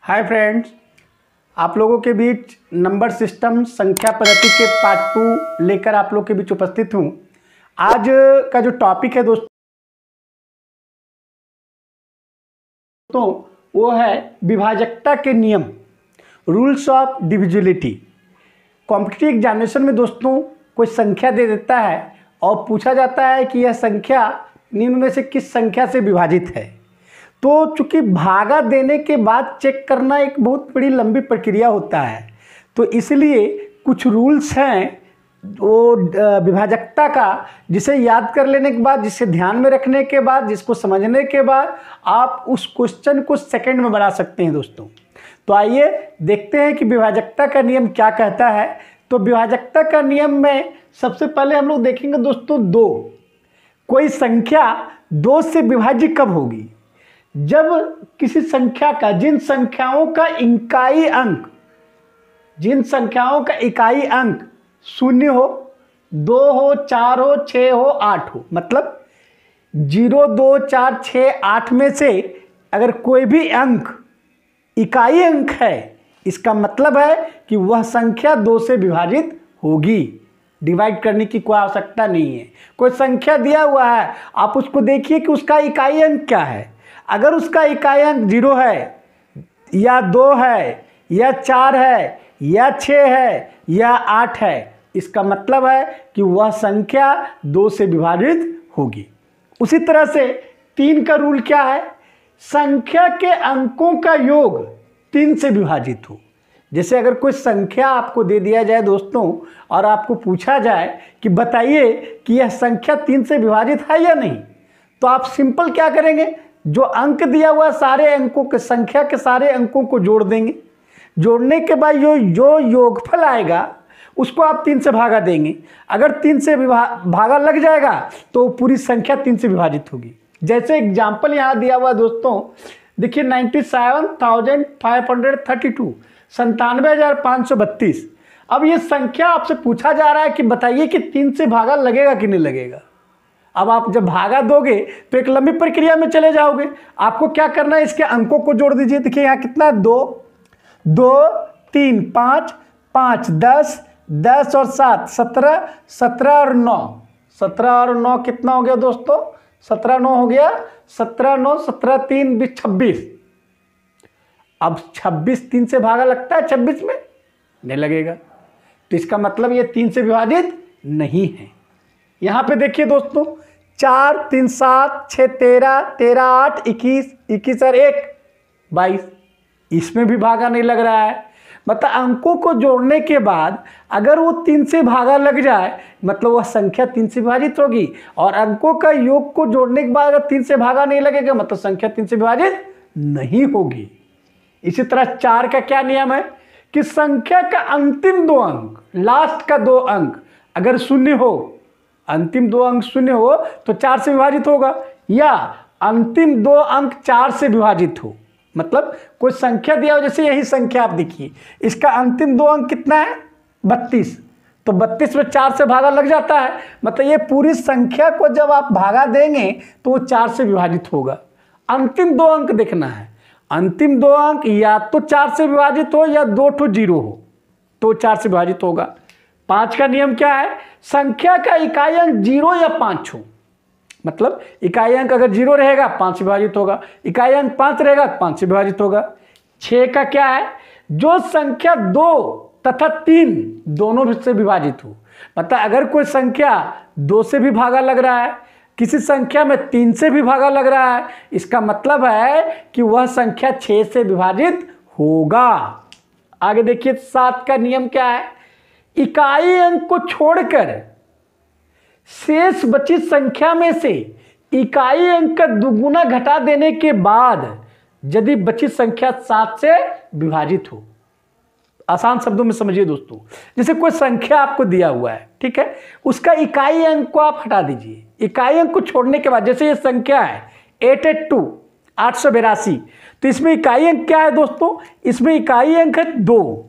Hi friends, आप लोगों के बीच नंबर सिस्टम संख्या पद्धति के पार्ट 2 लेकर आप लोगों के बीच उपस्थित हूँ। आज का जो टॉपिक है दोस्तों वो है विभाजकता के नियम, rules of divisibility. Competitive examination में दोस्तों कोई संख्या दे देता है और पूछा जाता है कि यह संख्या निम्न में से किस संख्या से विभाजित है। तो चूंकि भागा देने के बाद चेक करना एक बहुत बड़ी लंबी प्रक्रिया होता है, तो इसलिए कुछ रूल्स हैं वो विभाजकता का, जिसे याद कर लेने के बाद, जिसे ध्यान में रखने के बाद, जिसको समझने के बाद आप उस क्वेश्चन को सेकंड में बना सकते हैं दोस्तों। तो आइए देखते हैं कि विभाजकता का नियम क्या कहता है। तो विभाजकता का नियम में सबसे पहले हम लोग देखेंगे दोस्तों दो। कोई संख्या दो से विभाज्य कब होगी? जब किसी संख्या का जिन संख्याओं का इकाई अंक शून्य हो, 2 हो, 4 हो, 6 हो, 8 हो, मतलब 0, 2, 4, 6, 8 में से अगर कोई भी अंक इकाई अंक है, इसका मतलब है कि वह संख्या 2 से विभाजित होगी। डिवाइड करने की कोई आवश्यकता नहीं है। कोई संख्या दिया हुआ है, आप उसको देखिए कि उसका इकाई अंक क्या है। अगर उसका इकाई अंक 0 है या 2 है या 4 है या 6 है या 8 है, इसका मतलब है कि वह संख्या 2 से विभाजित होगी। उसी तरह से 3 का रूल क्या है? संख्या के अंकों का योग 3 से विभाजित हो। जैसे अगर कोई संख्या आपको दे दिया जाए दोस्तों और आपको पूछा जाए कि बताइए कि यह संख्या 3 से विभाजित है या नहीं, तो आप सिंपल क्या करेंगे? जो अंक दिया हुआ सारे अंकों के, संख्या के सारे अंकों को जोड़ देंगे। जोड़ने के बाद जो योगफल आएगा उसको आप 3 से भागा देंगे। अगर 3 से भागा लग जाएगा तो पूरी संख्या 3 से विभाजित होगी। जैसे एग्जाम्पल यहाँ दिया हुआ दोस्तों, देखिए 97,532, 97,532। अब ये संख्या आपसे पूछा जा रहा है कि बताइए कि 3 से भागा लगेगा कि नहीं लगेगा। अब आप जब भागा दोगे तो एक लंबी प्रक्रिया में चले जाओगे। आपको क्या करना है? इसके अंकों को जोड़ दीजिए। देखिए यहाँ कितना है? 2, 2, 3, 5, 5, 10, 10 और 7, 17, 17 और 9, 17 और 9 कितना हो गया दोस्तों? 17, 9 हो गया, 17, 9, 17, 3, 20, 26। अब 26 3 से भागा लगता है 26 में? नहीं लगेगा। तो इसका मतलब ये 3 से विभाजित नहीं है। यहाँ पे देखिए दोस्तों 4, 3, 7, 6, 13, 13, 8, 21, 21 और 1, 22। इसमें भी भागा नहीं लग रहा है। मतलब अंकों को जोड़ने के बाद अगर वो 3 से भागा लग जाए, मतलब वह संख्या 3 से विभाजित होगी। और अंकों का योग को जोड़ने के बाद अगर 3 से भागा नहीं लगेगा, मतलब संख्या 3 से विभाजित नहीं होगी। इसी तरह 4 का क्या नियम है कि संख्या का अंतिम 2 अंक, लास्ट का 2 अंक अगर शून्य हो, अंतिम 2 अंक शून्य हो तो 4 से विभाजित होगा, या अंतिम 2 अंक 4 से विभाजित हो। मतलब कोई संख्या दिया हो, जैसे यही संख्या आप देखिए, इसका अंतिम 2 अंक कितना है? 32। तो 32 में 4 से भागा लग जाता है, मतलब ये पूरी संख्या को जब आप भागा देंगे तो वो 4 से विभाजित होगा। अंतिम 2 अंक देखना है। अंतिम 2 अंक या तो 4 से विभाजित हो या 2 ठो 0 हो तो 4 से विभाजित होगा। 5 का नियम क्या है? संख्या का इकाई अंक 0 या 5 हो, मतलब इकाई अंक अगर 0 रहेगा 5 से विभाजित होगा, इकाई अंक 5 रहेगा 5 से विभाजित होगा। 6 का क्या है? जो संख्या 2 तथा 3 दोनों से विभाजित हो। मतलब अगर कोई संख्या 2 से भी भागा लग रहा है, किसी संख्या में 3 से भी भागा लग रहा है, इसका मतलब है कि वह संख्या 6 से विभाजित होगा। आगे देखिए 7 का नियम क्या है? इकाई अंक को छोड़कर शेष बची संख्या में से इकाई अंक का दुगुना घटा देने के बाद यदि बची संख्या 7 से विभाजित हो। आसान शब्दों में समझिए दोस्तों, जैसे कोई संख्या आपको दिया हुआ है, ठीक है, उसका इकाई अंक को आप हटा दीजिए। इकाई अंक को छोड़ने के बाद, जैसे ये संख्या है 882, 882, तो इसमें इकाई अंक क्या है दोस्तों? इसमें इकाई अंक है 2।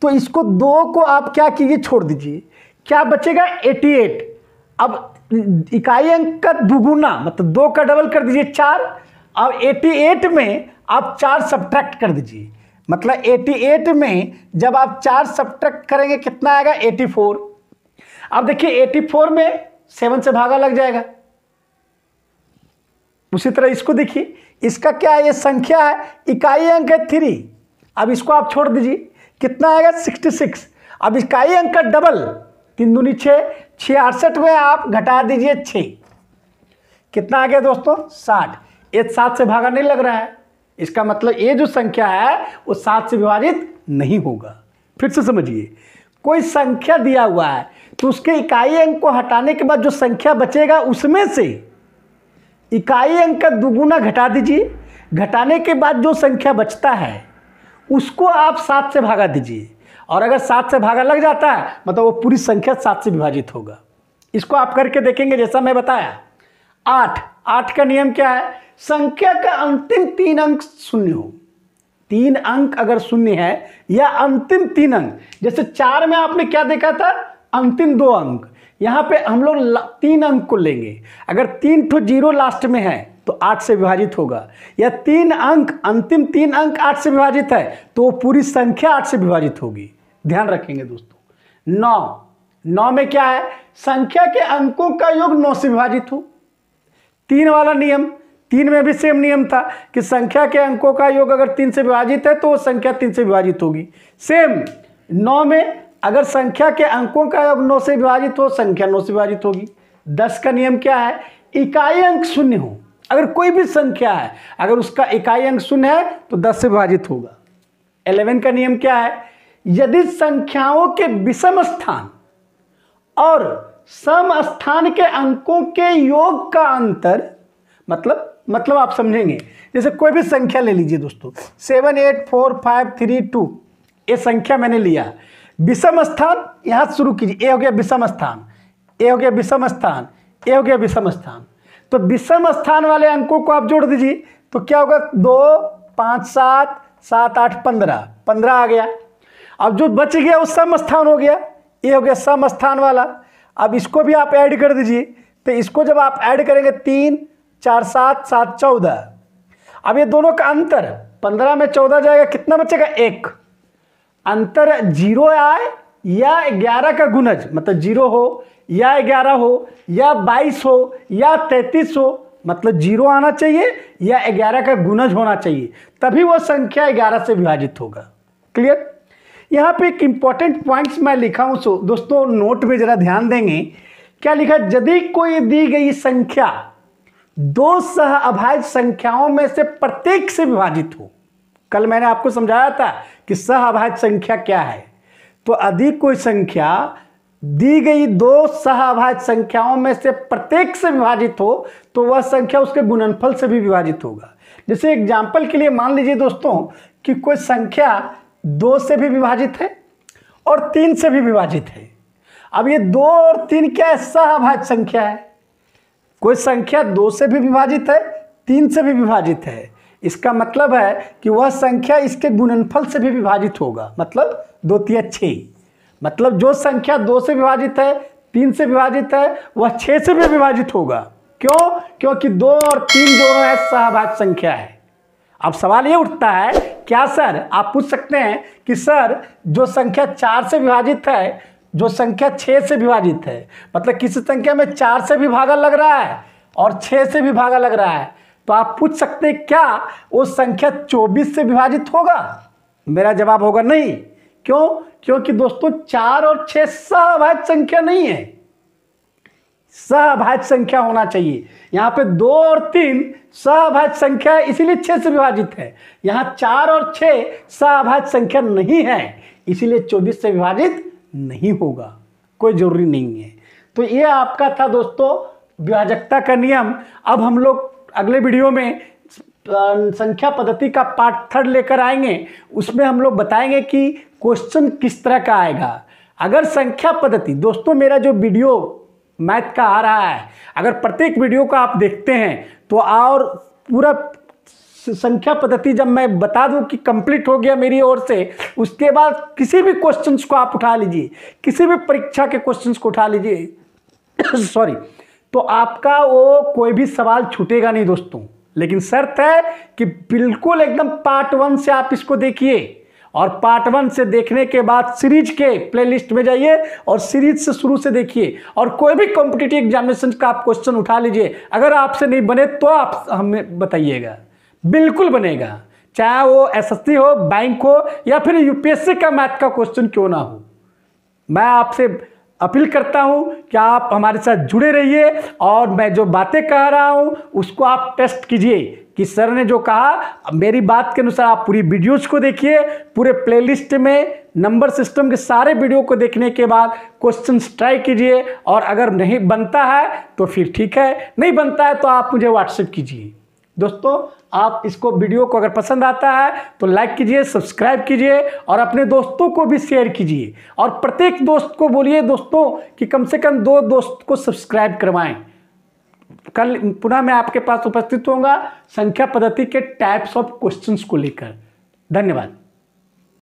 तो इसको 2 को आप क्या कीजिए? छोड़ दीजिए। क्या बचेगा? 88। अब इकाई अंक का दुगुना मतलब 2 का डबल कर दीजिए 4। अब 88 में आप 4 सब्ट्रैक्ट कर दीजिए, मतलब 88 में जब आप 4 सब्ट्रैक्ट करेंगे कितना आएगा 84। अब देखिए 84 में 7 से भागा लग जाएगा। उसी तरह इसको देखिए, इसका क्या है, ये संख्या है, इकाई अंक है 3। अब इसको आप छोड़ दीजिए, कितना आएगा 66। अब इकाई अंक का डबल 3 दूनी 6, 66 में आप घटा दीजिए 6, कितना आ गया दोस्तों 60। ये 7 से भागा नहीं लग रहा है, इसका मतलब ये जो संख्या है वो 7 से विभाजित नहीं होगा। फिर से समझिए, कोई संख्या दिया हुआ है तो उसके इकाई अंक को हटाने के बाद जो संख्या बचेगा उसमें से इकाई अंक का दुगुना घटा दीजिए, घटाने के बाद जो संख्या बचता है उसको आप 7 से भागा दीजिए, और अगर 7 से भागा लग जाता है मतलब वो पूरी संख्या 7 से विभाजित होगा। इसको आप करके देखेंगे जैसा मैं बताया। 8 का नियम क्या है, संख्या का अंतिम 3 अंक शून्य हो। 3 अंक अगर शून्य है या अंतिम 3 अंक, जैसे 4 में आपने क्या देखा था, अंतिम 2 अंक, यहाँ पे हम लोग 3 अंक को लेंगे। अगर 3 ठो 0 लास्ट में है तो 8 से विभाजित होगा, या 3 अंक अंतिम 3 अंक 8 से विभाजित है तो वो पूरी संख्या 8 से विभाजित होगी। ध्यान रखेंगे दोस्तों। 9 में क्या है, संख्या के अंकों का योग 9 से विभाजित हो। 3 वाला नियम, 3 में भी सेम नियम था कि संख्या के अंकों का योग अगर 3 से विभाजित है तो वो संख्या 3 से विभाजित होगी। सेम 9 में अगर संख्या के अंकों का योग 9 से विभाजित हो, संख्या 9 से विभाजित होगी। 10 का नियम क्या है, इकाई अंक शून्य हो। अगर कोई भी संख्या है अगर उसका इकाई अंक शून्य है तो 10 से विभाजित होगा। 11 का नियम क्या है, यदि संख्याओं के विषम स्थान और सम स्थान के अंकों के योग का अंतर, मतलब आप समझेंगे, जैसे कोई भी संख्या ले लीजिए दोस्तों, 7 8 4 5 3 2, ये संख्या मैंने लिया। विषम स्थान यहां शुरू कीजिए, ए हो गया विषम स्थान, ए हो गया विषम स्थान, ए हो गया विषम स्थान। तो विषम स्थान वाले अंकों को आप जोड़ दीजिए तो क्या होगा, 2 5 7 7 8 15 आ गया। अब जो बच गया वो सम स्थान हो गया, ये हो गया सम स्थान वाला। अब इसको भी आप ऐड कर दीजिए, तो इसको जब आप ऐड करेंगे 3 4 7 7 14, अब ये दोनों का अंतर 15 में 14 जाएगा, कितना बचेगा 1। अंतर 0 आए या 11 का गुणज, मतलब 0 हो या 11 हो या 22 हो या 33 हो, मतलब 0 आना चाहिए या 11 का गुणज होना चाहिए, तभी वो संख्या 11 से विभाजित होगा। क्लियर। यहाँ पे एक इंपॉर्टेंट पॉइंट्स मैं लिखा हूँ, सो दोस्तों नोट में जरा ध्यान देंगे। क्या लिखा, यदि कोई दी गई संख्या 2 सह अभाज्य संख्याओं में से प्रत्येक से विभाजित हो। कल मैंने आपको समझाया था कि सह अभाज्य संख्या क्या है। तो यदि कोई संख्या दी गई 2 सह अभाज्य संख्याओं में से प्रत्येक से विभाजित हो तो वह संख्या उसके गुणनफल से भी विभाजित होगा। जैसे एग्जाम्पल के लिए मान लीजिए दोस्तों कि कोई संख्या 2 से भी विभाजित है और 3 से भी विभाजित है। अब ये 2 और 3 क्या है, सह अभाज्य संख्या है। कोई संख्या 2 से भी विभाजित है, 3 से भी विभाजित है, इसका मतलब है कि वह संख्या इसके गुणनफल से भी विभाजित होगा, मतलब 2 3 6। मतलब जो संख्या 2 से विभाजित है, 3 से विभाजित है, वह 6 से भी विभाजित होगा। क्यों? क्योंकि 2 और 3 दोनों है सहअभाज्य संख्या है। अब सवाल ये उठता है, क्या सर, आप पूछ सकते हैं कि सर जो संख्या 4 से विभाजित है, जो संख्या 6 से विभाजित है, मतलब किसी संख्या में 4 से भी भागा लग रहा है और 6 से भी भागा लग रहा है, तो आप पूछ सकते हैं क्या वो संख्या 24 से विभाजित होगा? मेरा जवाब होगा नहीं। क्यों? क्योंकि दोस्तों 4 और 6 सहअभाज्य संख्या नहीं है, सहअभाज्य संख्या होना चाहिए। यहाँ पे 2 और 3 सहअभाज्य संख्या है, इसीलिए 6 से विभाजित है। यहाँ 4 और 6 सहअभाज्य संख्या नहीं है, इसीलिए 24 से विभाजित नहीं होगा, कोई जरूरी नहीं है। तो ये आपका था दोस्तों विभाजकता का नियम। अब हम लोग अगले वीडियो में संख्या पद्धति का पार्ट 3 लेकर आएंगे, उसमें हम लोग बताएंगे कि क्वेश्चन किस तरह का आएगा। अगर संख्या पद्धति, दोस्तों मेरा जो वीडियो मैथ का आ रहा है, अगर प्रत्येक वीडियो को आप देखते हैं तो और पूरा संख्या पद्धति जब मैं बता दूं कि कंप्लीट हो गया मेरी ओर से, उसके बाद किसी भी क्वेश्चंस को आप उठा लीजिए, किसी भी परीक्षा के क्वेश्चंस को उठा लीजिए सॉरी, तो आपका वो कोई भी सवाल छूटेगा नहीं दोस्तों। लेकिन शर्त है कि बिल्कुल एकदम पार्ट 1 से आप इसको देखिए, और पार्ट 1 से देखने के बाद सीरीज के प्लेलिस्ट में जाइए और सीरीज से शुरू से देखिए, और कोई भी कॉम्पिटिटिव एग्जामिनेशन का आप क्वेश्चन उठा लीजिए, अगर आपसे नहीं बने तो आप हमें बताइएगा, बिल्कुल बनेगा, चाहे वो एसएससी हो, बैंक हो, या फिर यूपीएससी का मैथ का क्वेश्चन क्यों ना हो। मैं आपसे अपील करता हूं कि आप हमारे साथ जुड़े रहिए, और मैं जो बातें कह रहा हूं उसको आप टेस्ट कीजिए कि सर ने जो कहा, मेरी बात के अनुसार आप पूरी वीडियोस को देखिए, पूरे प्लेलिस्ट में नंबर सिस्टम के सारे वीडियो को देखने के बाद क्वेश्चन ट्राई कीजिए, और अगर नहीं बनता है तो फिर ठीक है, नहीं बनता है तो आप मुझे व्हाट्सएप कीजिए। दोस्तों, आप इसको वीडियो को अगर पसंद आता है तो लाइक कीजिए, सब्सक्राइब कीजिए, और अपने दोस्तों को भी शेयर कीजिए, और प्रत्येक दोस्त को बोलिए दोस्तों कि कम से कम 2 दोस्त को सब्सक्राइब करवाएं। कल पुनः मैं आपके पास उपस्थित होऊंगा संख्या पद्धति के टाइप्स ऑफ क्वेश्चंस को लेकर। धन्यवाद।